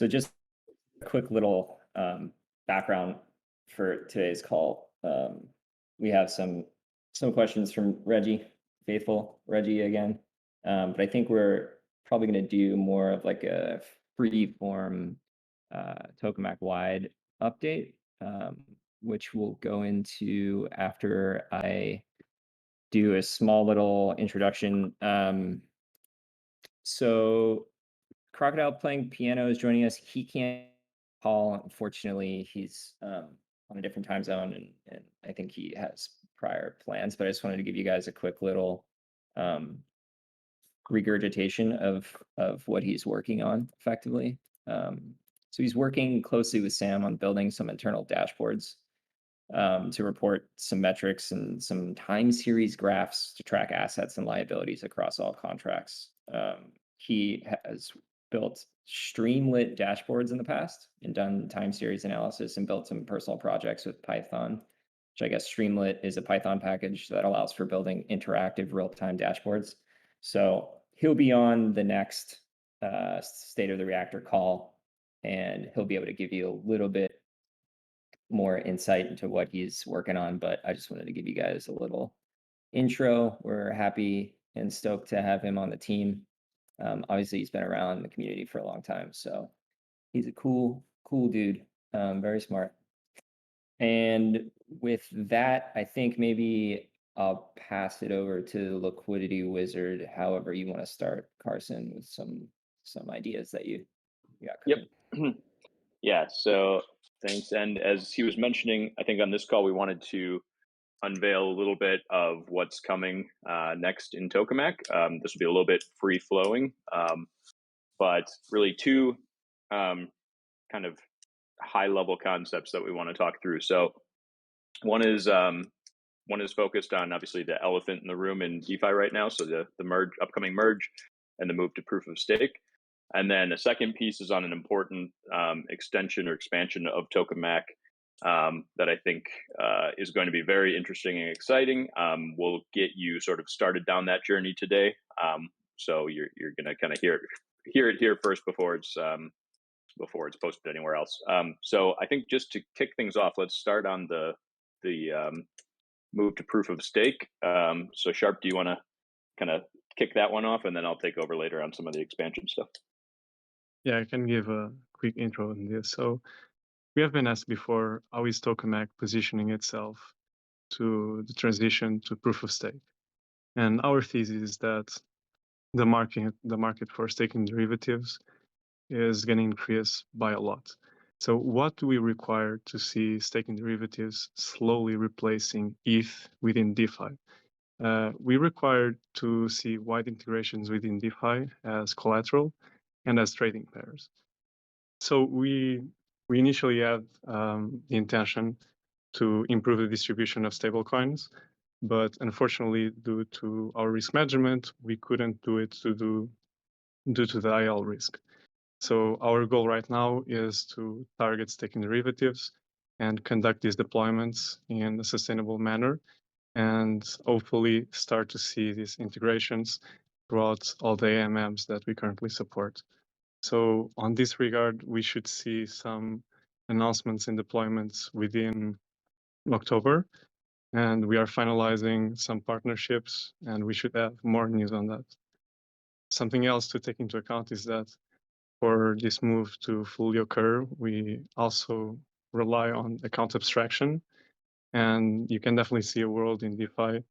So just a quick little background for today's call. We have some questions from Reggie, faithful Reggie again, but I think we're probably going to do more of like a free form Tokemak wide update, which we'll go into after I do a small little introduction. So Crocodile playing piano is joining us. He can't call, unfortunately. He's on a different time zone, and I think he has prior plans. But I just wanted to give you guys a quick little um, regurgitation of what he's working on effectively. So he's working closely with Sam on building some internal dashboards to report some metrics and some time series graphs to track assets and liabilities across all contracts. He has built Streamlit dashboards in the past and done time series analysis and built some personal projects with Python, which I guess Streamlit is a Python package that allows for building interactive real-time dashboards. So he'll be on the next State of the Reactor call, and he'll be able to give you a little bit more insight into what he's working on. But I just wanted to give you guys a little intro. We're happy and stoked to have him on the team. Obviously, he's been around the community for a long time, so he's a cool dude, very smart. And with that, I think maybe I'll pass it over to the Liquidity Wizard. However, you want to start, Carson, with some ideas that you got cooking. Yep. Yeah, so thanks. And as he was mentioning, I think on this call, we wanted to unveil a little bit of what's coming next in Tokemak. This will be a little bit free flowing, but really two kind of high level concepts that we want to talk through. So one is focused on obviously the elephant in the room in DeFi right now. So the upcoming merge, and the move to proof of stake. And then a second piece is on an important extension or expansion of Tokemak that I think is going to be very interesting and exciting. We'll get you sort of started down that journey today. So you're going to kind of hear it here first before it's posted anywhere else. So I think just to kick things off, let's start on the move to proof of stake. So Sharp, do you want to kind of kick that one off, and then I'll take over later on some of the expansion stuff? Yeah, I can give a quick intro on this. So we have been asked before, how is Tokemak positioning itself to the transition to proof of stake? And our thesis is that the market for staking derivatives is going to increase by a lot. So what do we require to see staking derivatives slowly replacing ETH within DeFi? We require to see wide integrations within DeFi as collateral and as trading pairs. So we initially had the intention to improve the distribution of stablecoins, but unfortunately, due to our risk management, we couldn't do it due to the IL risk. So our goal right now is to target staking derivatives and conduct these deployments in a sustainable manner, and hopefully start to see these integrations throughout all the AMMs that we currently support. So on this regard, we should see some announcements and deployments within October, and we are finalizing some partnerships, and we should have more news on that. Something else to take into account is that for this move to fully occur, we also rely on account abstraction, and you can definitely see a world in DeFi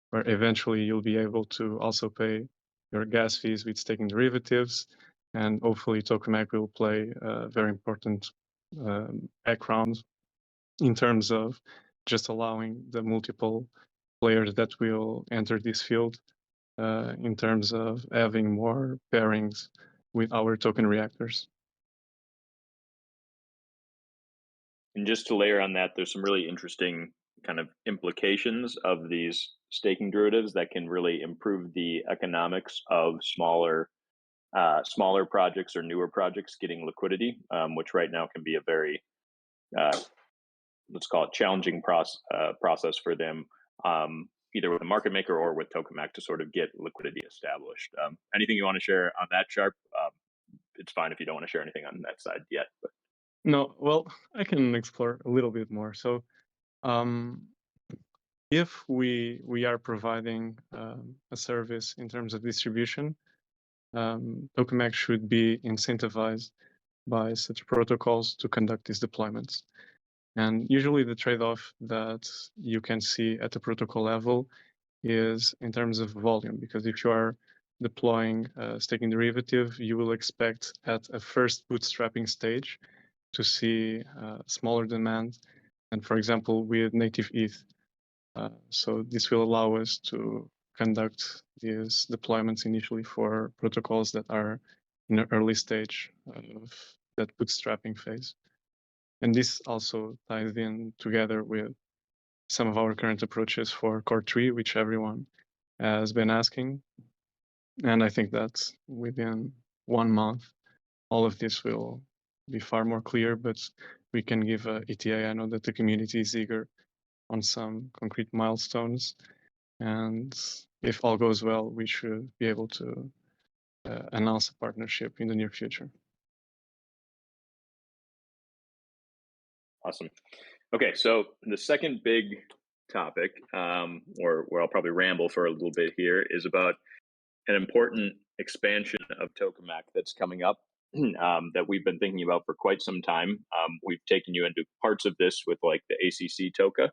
where eventually you'll be able to also pay your gas fees with staking derivatives, and hopefully Tokemak will play a very important background in terms of just allowing the multiple players that will enter this field in terms of having more pairings with our token reactors. And just to layer on that, there's some really interesting kind of implications of these staking derivatives that can really improve the economics of smaller projects or newer projects getting liquidity, which right now can be a very let's call it challenging process for them, either with a market maker or with Tokemak to sort of get liquidity established. Anything you want to share on that, Sharp? it's fine if you don't want to share anything on that side yet. But No, well, I can explore a little bit more. So, um, if we are providing a service in terms of distribution, Tokamak should be incentivized by such protocols to conduct these deployments. And usually the trade-off that you can see at the protocol level is in terms of volume, because if you are deploying a staking derivative, you will expect at a first bootstrapping stage to see smaller demand. And for example, with native ETH, so this will allow us to conduct these deployments initially for protocols that are in an early stage of that bootstrapping phase. And this also ties in together with some of our current approaches for Core 3, which everyone has been asking. And I think that within 1 month, all of this will be far more clear, but we can give a ETA. I know that the community is eager on some concrete milestones. And if all goes well, we should be able to announce a partnership in the near future. awesome. Okay, so the second big topic, or where I'll probably ramble for a little bit here, is about an important expansion of Tokemak that's coming up that we've been thinking about for quite some time. We've taken you into parts of this with like the ACC Toka,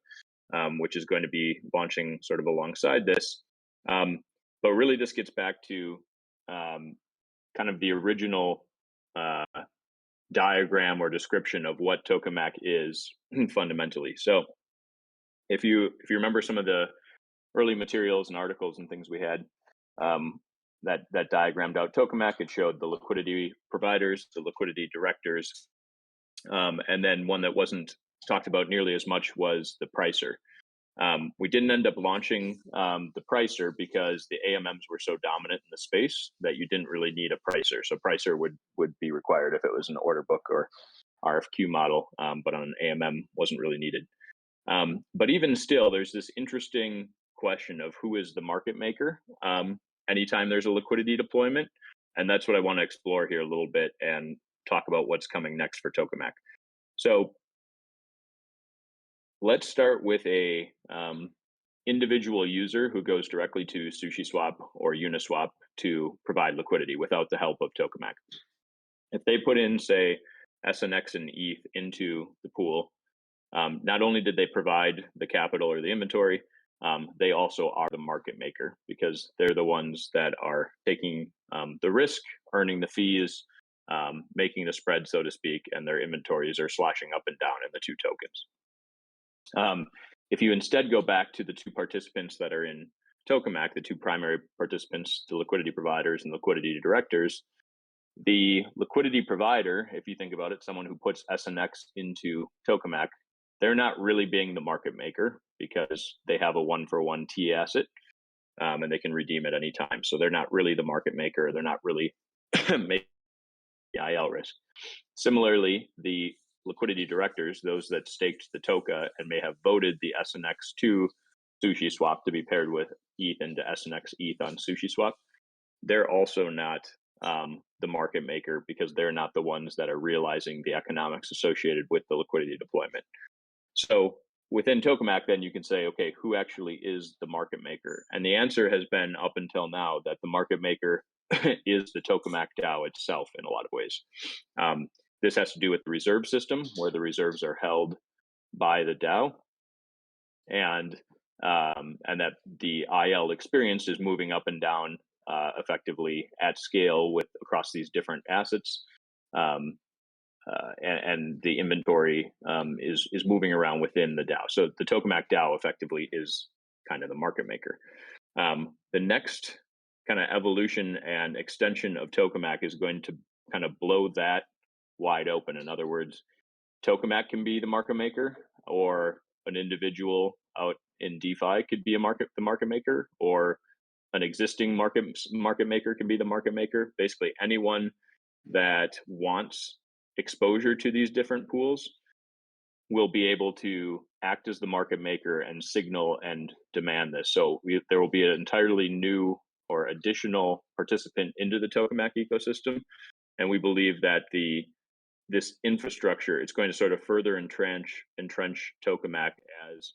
which is going to be launching sort of alongside this. But really, this gets back to kind of the original diagram or description of what Tokemak is fundamentally. So, if you remember some of the early materials and articles and things we had, that diagrammed out Tokemak. It showed the liquidity providers, the liquidity directors, and then one that wasn't talked about nearly as much was the pricer. We didn't end up launching the pricer because the AMMs were so dominant in the space that you didn't really need a pricer. So pricer would be required if it was an order book or RFQ model, but on an AMM wasn't really needed. But even still, there's this interesting question of who is the market maker anytime there's a liquidity deployment. And that's what I want to explore here a little bit and talk about what's coming next for Tokemak. So let's start with a individual user who goes directly to SushiSwap or Uniswap to provide liquidity without the help of Tokemak. If they put in, say, SNX and ETH into the pool, not only did they provide the capital or the inventory, they also are the market maker because they're the ones that are taking the risk, earning the fees, making the spread, so to speak, and their inventories are sloshing up and down in the two tokens. If you instead go back to the two participants that are in Tokemak, the two primary participants, the liquidity providers and liquidity directors, the liquidity provider, if you think about it, someone who puts SNX into Tokemak, they're not really being the market maker because they have a 1-for-1 T asset and they can redeem at any time. So they're not really the market maker. They're not really making the IL risk. Similarly, the liquidity directors, those that staked the Toka and may have voted the SNX to SushiSwap to be paired with ETH into SNX ETH on SushiSwap, they're also not the market maker because they're not the ones that are realizing the economics associated with the liquidity deployment. So within Tokemak, then you can say, okay, who actually is the market maker? And the answer has been up until now that the market maker is the Tokemak DAO itself in a lot of ways. This has to do with the reserve system, where the reserves are held by the DAO, and that the IL experience is moving up and down effectively at scale with across these different assets. And the inventory is moving around within the DAO. So the Tokemak DAO effectively is kind of the market maker. The next kind of evolution and extension of Tokemak is going to kind of blow that wide open. In other words, Tokemak can be the market maker, or an individual out in DeFi could be the market maker, or an existing market maker can be the market maker. Basically, anyone that wants exposure to these different pools will be able to act as the market maker and signal and demand this. So there will be an entirely new or additional participant into the Tokemak ecosystem, and we believe that this infrastructure, it's going to sort of further entrench Tokemak as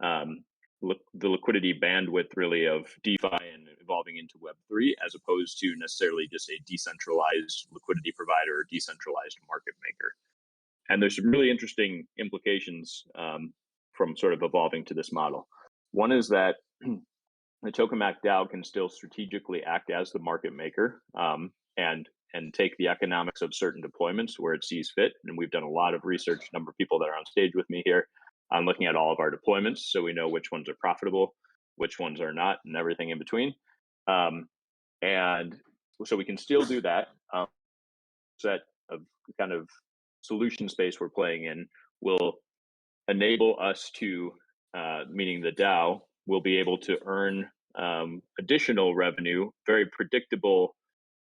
um, the liquidity bandwidth really of DeFi and evolving into Web3, as opposed to necessarily just a decentralized liquidity provider or decentralized market maker. And there's some really interesting implications from sort of evolving to this model. One is that the Tokemak DAO can still strategically act as the market maker, and take the economics of certain deployments where it sees fit. And we've done a lot of research, a number of people that are on stage with me here, on looking at all of our deployments, so we know which ones are profitable, which ones are not, and everything in between. Um, and so we can still do that. Set of kind of solution space we're playing in will enable us to, meaning the DAO, will be able to earn additional revenue, very predictable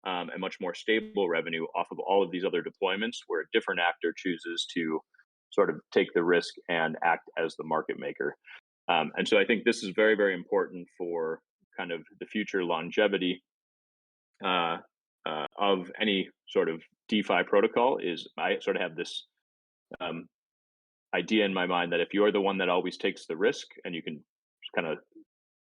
and much more stable revenue off of all of these other deployments where a different actor chooses to sort of take the risk and act as the market maker. And so I think this is very, very important for kind of the future longevity of any sort of DeFi protocol. Is I sort of have this um, idea in my mind that if you're the one that always takes the risk, and you can kind of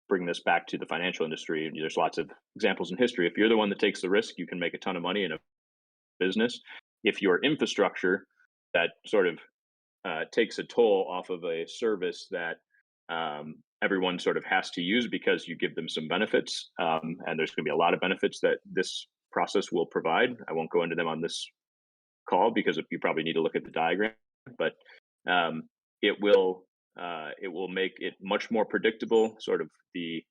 bring this back to the financial industry, and there's lots of examples in history. If you're the one that takes the risk, you can make a ton of money in a business. If your infrastructure that sort of takes a toll off of a service that everyone sort of has to use because you give them some benefits, and there's going to be a lot of benefits that this process will provide. I won't go into them on this call because you probably need to look at the diagram, but um, it will make it much more predictable, sort of the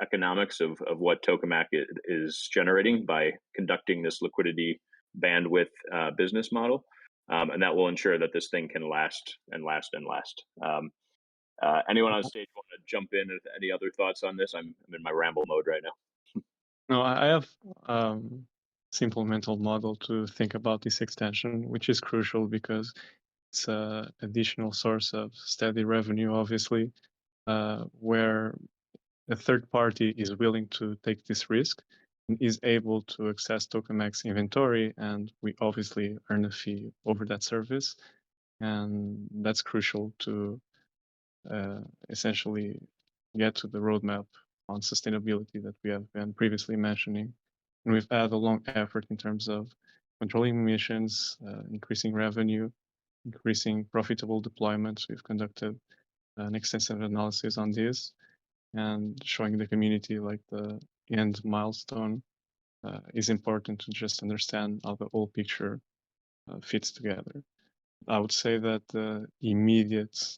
economics of what Tokemak is generating by conducting this liquidity bandwidth business model. And that will ensure that this thing can last and last and last. Anyone on stage want to jump in with any other thoughts on this? I'm in my ramble mode right now. No, I have simple mental model to think about this extension, which is crucial because it's an additional source of steady revenue, obviously, where a third party is willing to take this risk and is able to access Tokemak's inventory, and we obviously earn a fee over that service. And that's crucial to essentially get to the roadmap on sustainability that we have been previously mentioning. And we've had a long effort in terms of controlling emissions, increasing revenue, increasing profitable deployments. We've conducted an extensive analysis on this and showing the community like the end milestone is important to just understand how the whole picture fits together. I would say that the immediate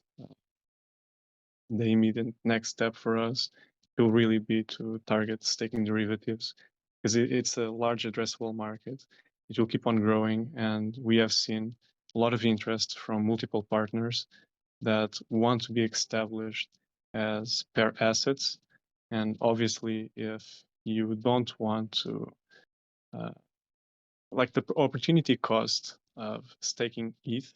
next step for us will really be to target staking derivatives, because it's a large addressable market. It will keep on growing, and we have seen a lot of interest from multiple partners that want to be established as pair assets. And obviously, if you don't want to, like, the opportunity cost of staking ETH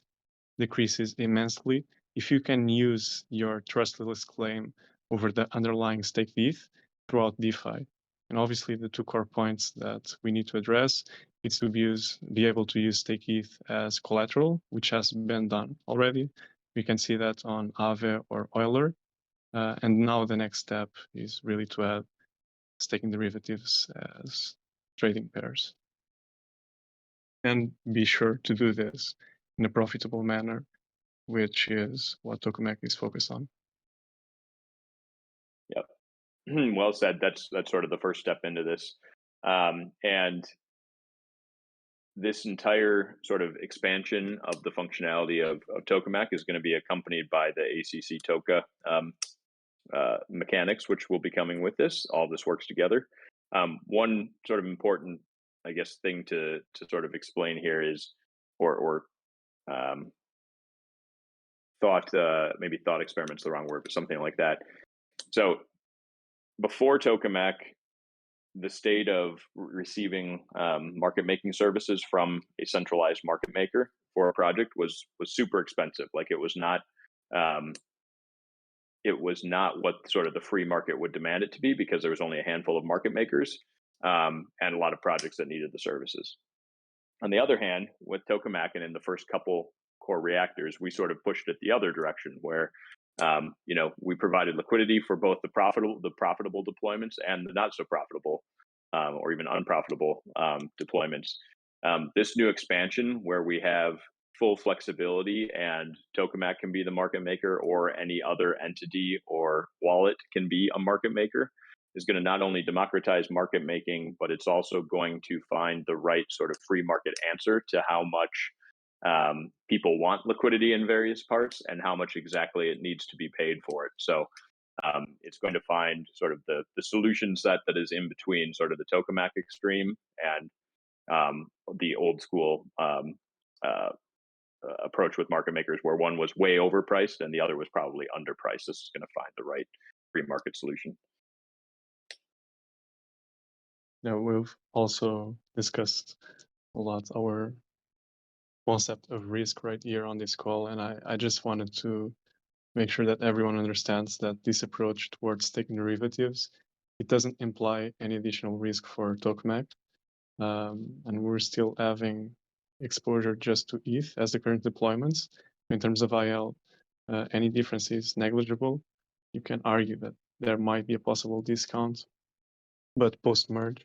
decreases immensely if you can use your trustless claim over the underlying staked ETH throughout DeFi. And obviously, the two core points that we need to address is to be able to use stake ETH as collateral, which has been done already. We can see that on Aave or Euler. And now the next step is really to add staking derivatives as trading pairs. And be sure to do this in a profitable manner, which is what Tokemak is focused on. Yep. Well said. That's sort of the first step into this. And this entire sort of expansion of the functionality of Tokemak is going to be accompanied by the ACC Toka mechanics, which will be coming with this. All this works together. One sort of important, I guess, thing to sort of explain here is, or maybe thought experiment's the wrong word, but something like that. So before Tokemak, the state of receiving market making services from a centralized market maker for a project was super expensive. Like it was not what sort of the free market would demand it to be, because there was only a handful of market makers and a lot of projects that needed the services. On the other hand, with Tokemak and in the first couple core reactors, we sort of pushed it the other direction, where we provided liquidity for both the profitable deployments and the not so profitable or even unprofitable deployments. This new expansion, where we have full flexibility and Tokemak can be the market maker, or any other entity or wallet can be a market maker, is going to not only democratize market making, but it's also going to find the right sort of free market answer to how much people want liquidity in various parts and how much exactly it needs to be paid for it. So it's going to find sort of the solution set that is in between sort of the Tokemak extreme and the old school approach with market makers, where one was way overpriced and the other was probably underpriced. This is going to find the right free market solution. Now, we've also discussed a lot our concept of risk right here on this call, and I just wanted to make sure that everyone understands that this approach towards staking derivatives, it doesn't imply any additional risk for Tokemak, and we're still having exposure just to ETH as the current deployments. In terms of IL, any difference is negligible. You can argue that there might be a possible discount, but post-merge,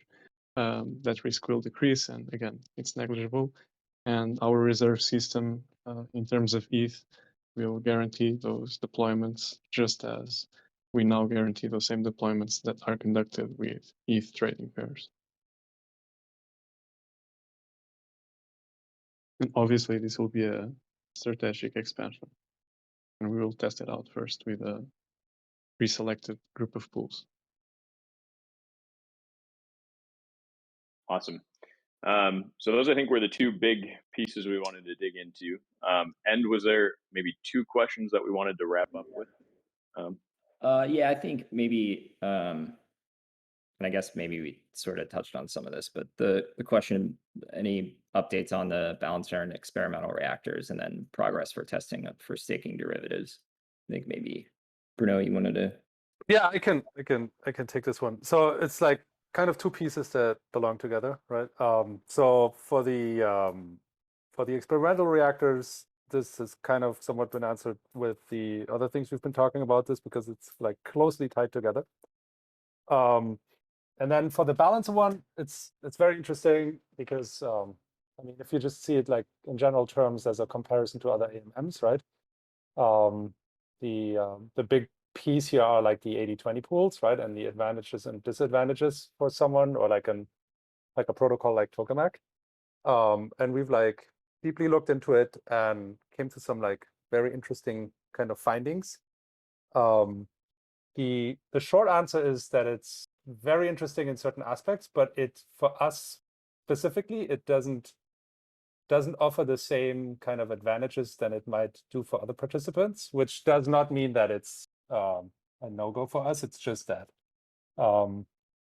that risk will decrease, and again, it's negligible. And our reserve system, in terms of ETH, will guarantee those deployments just as we now guarantee those same deployments that are conducted with ETH trading pairs. And obviously, this will be a strategic expansion, and we will test it out first with a pre-selected group of pools. Awesome. So those, I think, were the two big pieces we wanted to dig into. And was there maybe two questions that we wanted to wrap up with? Yeah, I think maybe, and I guess maybe we sort of touched on some of this, but the question, any updates on the balancer and experimental reactors, and then progress for testing for staking derivatives? I think maybe Bruno, you wanted to. Yeah, I can take this one. So it's like kind of two pieces that belong together, right? So for the experimental reactors, this has kind of somewhat been answered with the other things we've been talking about this, because it's like closely tied together. And then for the balancer one, it's very interesting because I mean, if you just see it like in general terms as a comparison to other AMMs, right? The big piece here are like the 80-20 pools, right? And the advantages and disadvantages for someone, or like a protocol like Tokemak. And we've like deeply looked into it and came to some like very interesting kind of findings. The short answer is that it's very interesting in certain aspects, but for us specifically, it doesn't offer the same kind of advantages than it might do for other participants, which does not mean that it's a no-go for us. It's just that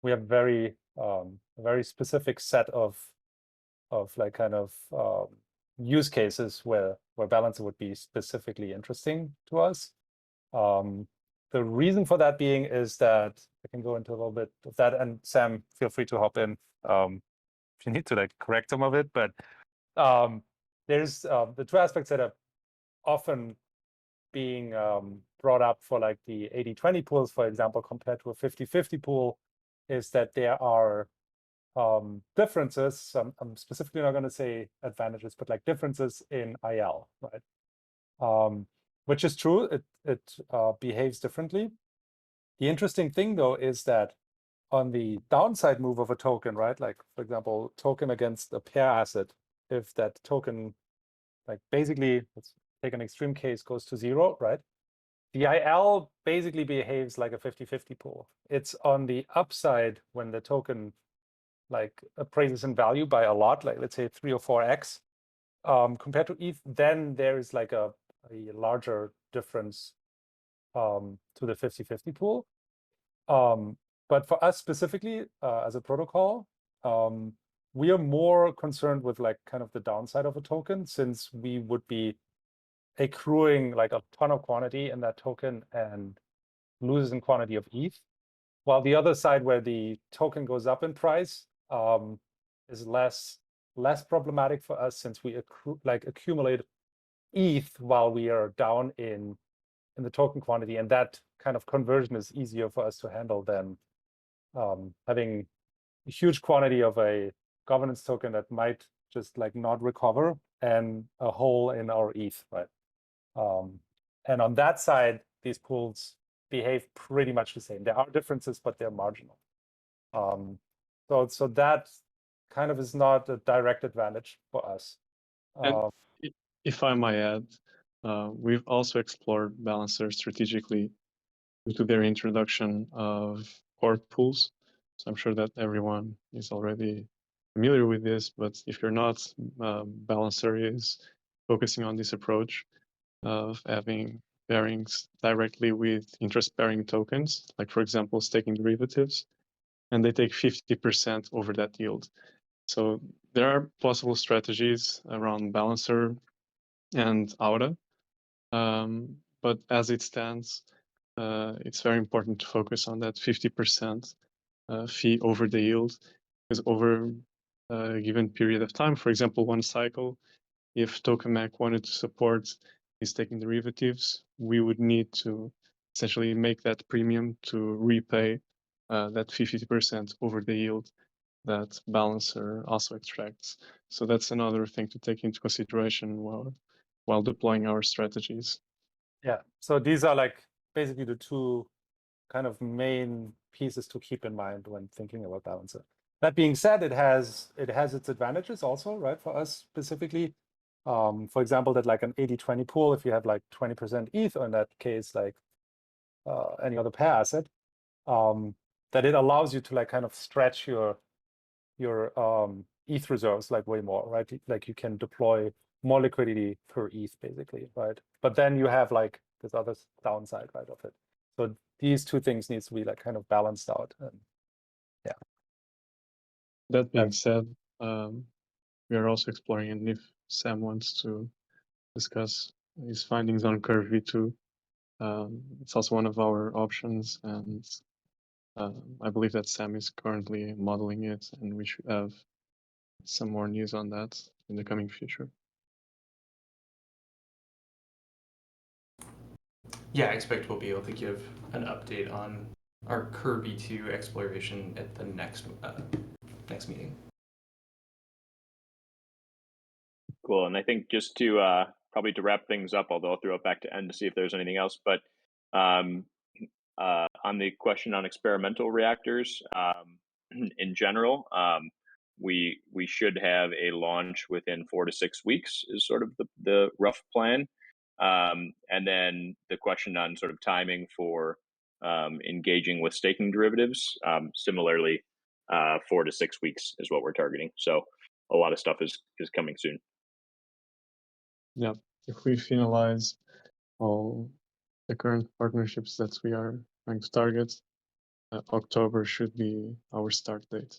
we have a very specific set of like kind of use cases where balancer would be specifically interesting to us. The reason for that being is that I can go into a little bit of that, and Sam, feel free to hop in if you need to like correct some of it. But there's the two aspects that are often being brought up for like the 80-20 pools, for example, compared to a 50-50 pool, is that there are differences. I'm specifically not going to say advantages, but like differences in IL, right? Which is true. It behaves differently. The interesting thing, though, is that on the downside move of a token, right? Like, for example, token against a pair asset, if that token, like basically, let's take an extreme case, goes to 0, right? The IL basically behaves like a 50-50 pool. It's on the upside when the token like appraises in value by a lot, like let's say 3 or 4x compared to ETH, then there is like a larger difference to the 50-50 pool. But for us specifically, as a protocol, we are more concerned with like kind of the downside of a token, since we would be accruing like a ton of quantity in that token and loses in quantity of ETH. While the other side, where the token goes up in price, is less less problematic for us since we accumulate ETH while we are down in the token quantity, and that kind of conversion is easier for us to handle than having a huge quantity of a governance token that might just like not recover and a hole in our ETH, right? And on that side, these pools behave pretty much the same. There are differences, but they're marginal. So that kind of is not a direct advantage for us. And if I might add, we've also explored Balancer strategically due to their introduction of cord pools. So I'm sure that everyone is already familiar with this, but if you're not, Balancer is focusing on this approach of having pairings directly with interest-bearing tokens, like for example, staking derivatives, and they take 50% over that yield. So there are possible strategies around Balancer and Aura, but as it stands, it's very important to focus on that 50% fee over the yield, because over a given period of time, for example, one cycle, if Tokemak wanted to support these staking derivatives, we would need to essentially make that premium to repay that 50% over the yield that Balancer also extracts. So that's another thing to take into consideration while deploying our strategies. Yeah, so these are like basically the two kind of main pieces to keep in mind when thinking about Balancer. That being said, it has its advantages also, right? For us specifically, for example, that like an 80-20 pool, if you have like 20% ETH, or in that case, like any other pair asset, that it allows you to like kind of stretch your ETH reserves like way more, right? Like you can deploy more liquidity per ETH basically, right? But then you have like this other downside, right, of it. So these two things needs to be like kind of balanced out. And yeah. That being said, we are also exploring, and if Sam wants to discuss his findings on Curve V2, it's also one of our options, and I believe that Sam is currently modeling it, and we should have some more news on that in the coming future. Yeah, I expect we'll be able to give an update on our Curve V2 exploration at the next meeting. Cool. And I think just to probably to wrap things up, although I'll throw it back to N to see if there's anything else, but on the question on experimental reactors, in general, we should have a launch within 4 to 6 weeks is sort of the rough plan. And then the question on sort of timing for engaging with staking derivatives, similarly, 4 to 6 weeks is what we're targeting. So a lot of stuff is coming soon. Yeah, if we finalize all the current partnerships that we are going to target, October should be our start date.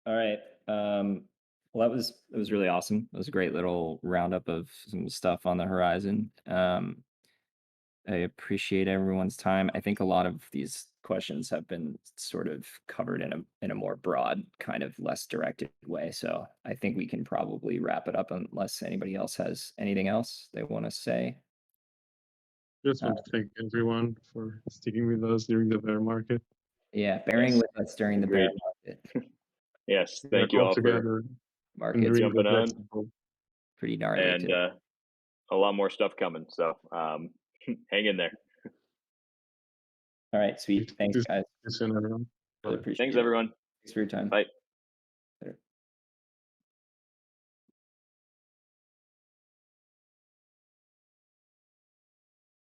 All right. Well, it was really awesome. It was a great little roundup of some stuff on the horizon. I appreciate everyone's time. I think a lot of these questions have been sort of covered in a more broad, kind of less directed way. So I think we can probably wrap it up unless anybody else has anything else they want to say. Just want to thank everyone for sticking with us during the bear market. Yeah, bearing Yes. with us during the bear market. Yes, We are thank you all for together Market's and jumping on. pretty gnarly. And a lot more stuff coming. So hang in there. All right, sweet. Thanks, guys. See you soon, everyone. Really Bye. appreciate Thanks, it. everyone. Thanks for your time. Bye.